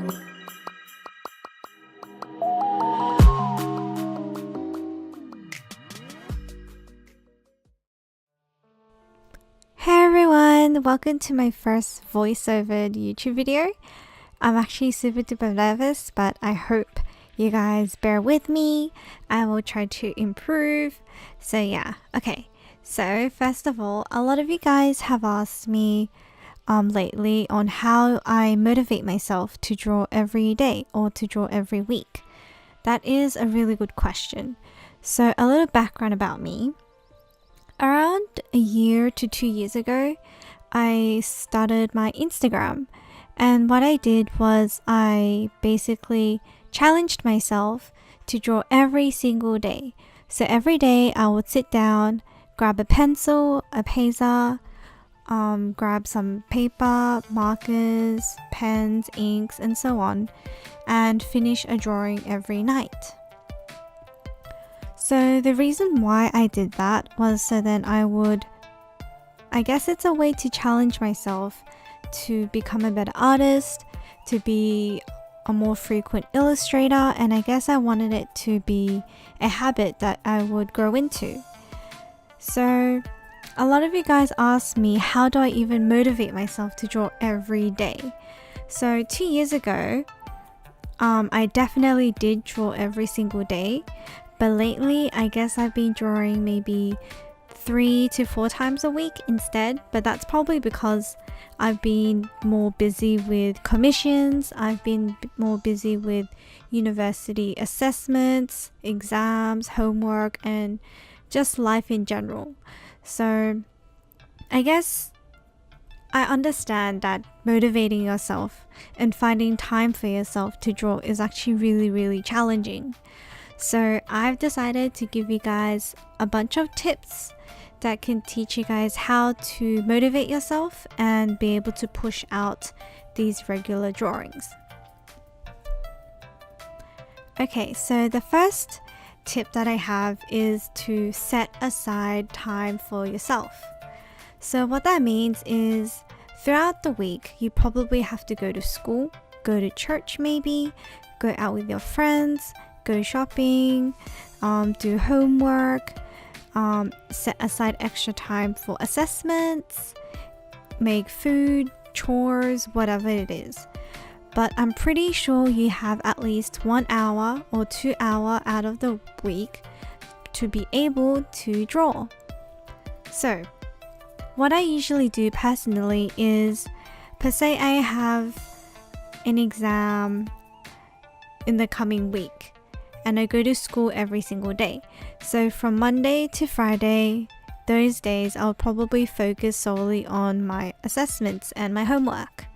Hey everyone, welcome to my first voiceover YouTube video. I'm actually super duper nervous, but I hope you guys bear with me. I will try to improve. So yeah, okay. So first of all, a lot of you guys have asked me lately on how I motivate myself to draw every day or to draw every week. That is a really good question. So a little background about me. Around a year to 2 years ago, I started my Instagram, and what I did was I basically challenged myself to draw every single day. So every day I would sit down, grab a pencil, a paper, grab some paper, markers, pens, inks, and so on, and finish a drawing every night. So the reason why I did that was so then I guess it's a way to challenge myself to become a better artist, to be a more frequent illustrator, and I guess I wanted it to be a habit that I would grow into. So a lot of you guys ask me, how do I even motivate myself to draw every day? So 2 years ago, I definitely did draw every single day. But lately, I guess I've been drawing maybe 3 to 4 times a week instead. But that's probably because I've been more busy with commissions. I've been more busy with university assessments, exams, homework, and just life in general. So I guess I understand that motivating yourself and finding time for yourself to draw is actually really, really challenging. So I've decided to give you guys a bunch of tips that can teach you guys how to motivate yourself and be able to push out these regular drawings. Okay, so the first tip that I have is to set aside time for yourself. So what that means is throughout the week, you probably have to go to school, go to church maybe, go out with your friends, go shopping, do homework, set aside extra time for assessments, make food, chores, whatever it is. But I'm pretty sure you have at least 1 hour or 2 hours out of the week to be able to draw. So what I usually do personally is, per se, I have an exam in the coming week. And I go to school every single day. So from Monday to Friday, those days I'll probably focus solely on my assessments and my homework.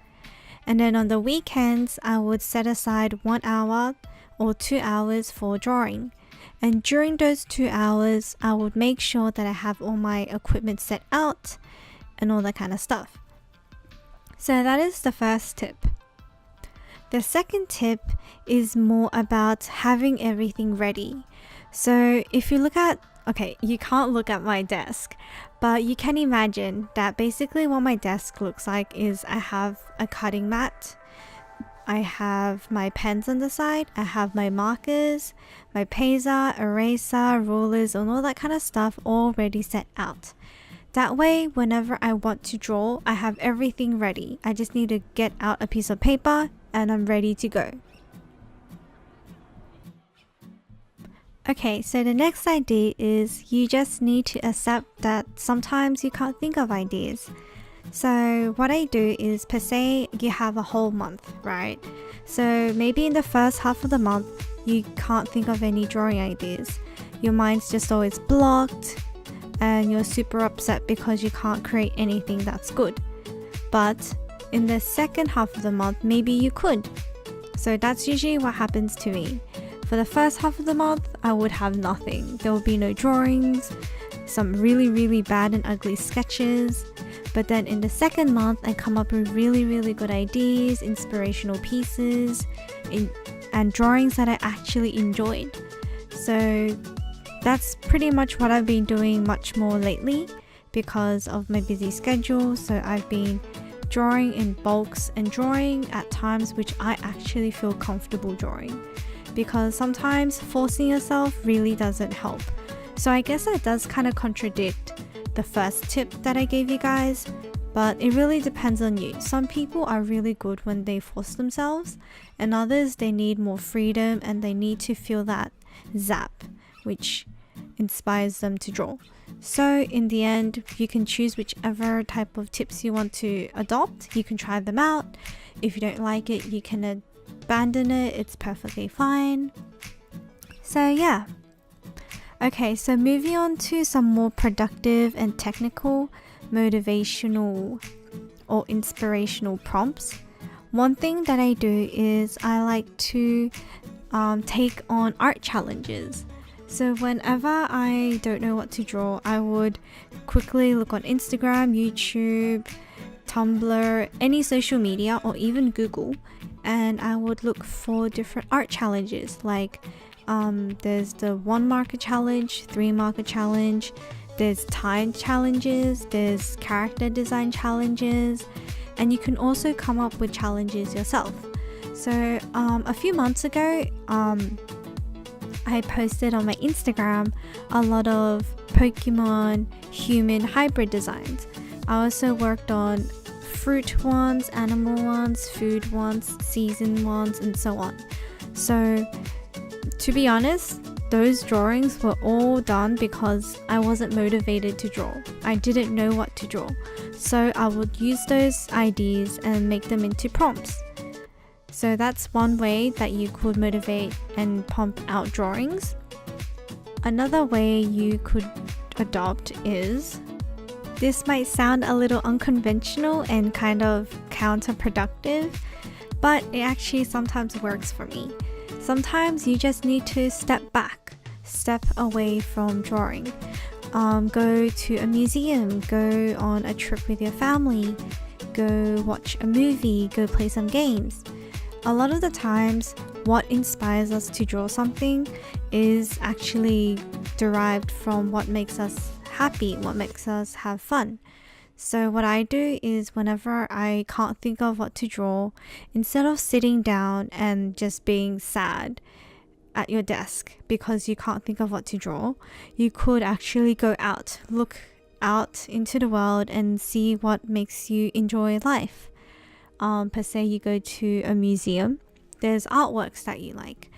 And then on the weekends, I would set aside 1 hour or 2 hours for drawing. And during those 2 hours, I would make sure that I have all my equipment set out and all that kind of stuff. So that is the first tip. The second tip is more about having everything ready. So if you look at, okay, you can't look at my desk, but you can imagine that basically what my desk looks like is I have a cutting mat, I have my pens on the side, I have my markers, my paper, eraser, rulers, and all that kind of stuff already set out. That way, whenever I want to draw, I have everything ready. I just need to get out a piece of paper and I'm ready to go. Okay, so the next idea is you just need to accept that sometimes you can't think of ideas. So what I do is, per se, you have a whole month, right? So maybe in the first half of the month, you can't think of any drawing ideas. Your mind's just always blocked and you're super upset because you can't create anything that's good. But in the second half of the month, maybe you could. So that's usually what happens to me. For the first half of the month, I would have nothing. There will be no drawings, some really, really bad and ugly sketches. But then in the second month, I come up with really, really good ideas, inspirational pieces, and drawings that I actually enjoyed. So that's pretty much what I've been doing much more lately because of my busy schedule. So I've been drawing in bulks and drawing at times which I actually feel comfortable drawing, because sometimes forcing yourself really doesn't help. So I guess that does kind of contradict the first tip that I gave you guys, but it really depends on you. Some people are really good when they force themselves, and others, they need more freedom and they need to feel that zap which inspires them to draw. So in the end, you can choose whichever type of tips you want to adopt. You can try them out. If you don't like it, you can abandon it. It's perfectly fine. So yeah. Okay, so moving on to some more productive and technical, motivational or inspirational prompts. One thing that I do is I like to take on art challenges. So whenever I don't know what to draw, I would quickly look on Instagram, YouTube, Tumblr, any social media, or even Google, and I would look for different art challenges. Like there's the 1 marker challenge, 3 marker challenge, there's time challenges, there's character design challenges, and you can also come up with challenges yourself. So a few months ago, I posted on my Instagram a lot of Pokemon human hybrid designs. I also worked on fruit ones, animal ones, food ones, season ones, and so on. So to be honest, those drawings were all done because I wasn't motivated to draw. I didn't know what to draw. So I would use those ideas and make them into prompts. So that's one way that you could motivate and pump out drawings. Another way you could adopt is, this might sound a little unconventional and kind of counterproductive, but it actually sometimes works for me. Sometimes you just need to step back, step away from drawing. Go to a museum, go on a trip with your family, go watch a movie, go play some games. A lot of the times, what inspires us to draw something is actually derived from what makes us happy, what makes us have fun. So what I do is, whenever I can't think of what to draw, instead of sitting down and just being sad at your desk because you can't think of what to draw, you could actually go out, look out into the world and see what makes you enjoy life. Per se, you go to a museum, there's artworks that you like,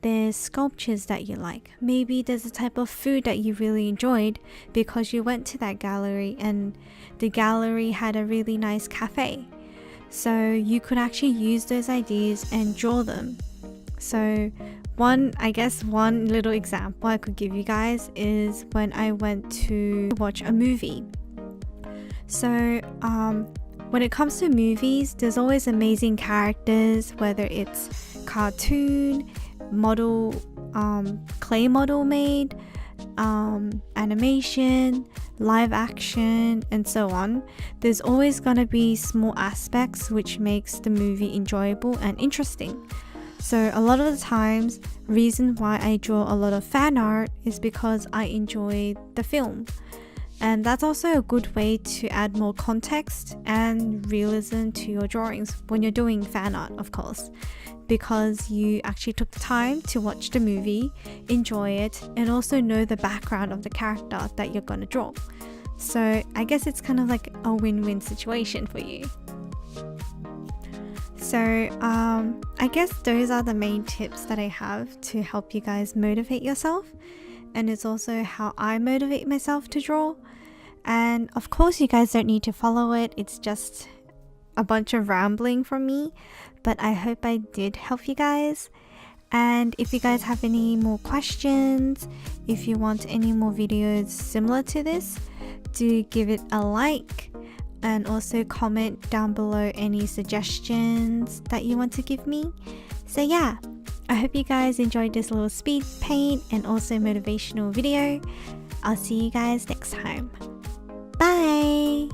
there's sculptures that you like, maybe there's a type of food that you really enjoyed because you went to that gallery and the gallery had a really nice cafe. So you could actually use those ideas and draw them. So one little example I could give you guys is when I went to watch a movie. So when it comes to movies, there's always amazing characters, whether it's cartoon, model, clay model made, animation, live action, and so on. There's always gonna be small aspects which makes the movie enjoyable and interesting. So a lot of the times, reason why I draw a lot of fan art is because I enjoy the film. And that's also a good way to add more context and realism to your drawings when you're doing fan art, of course, because you actually took the time to watch the movie, enjoy it, and also know the background of the character that you're going to draw. So I guess it's kind of like a win-win situation for you. So I guess those are the main tips that I have to help you guys motivate yourself. And it's also how I motivate myself to draw. And of course, you guys don't need to follow it. It's just a bunch of rambling from me. But I hope I did help you guys. And if you guys have any more questions, if you want any more videos similar to this, do give it a like. And also comment down below any suggestions that you want to give me. So yeah. I hope you guys enjoyed this little speed paint and also motivational video. I'll see you guys next time. Bye!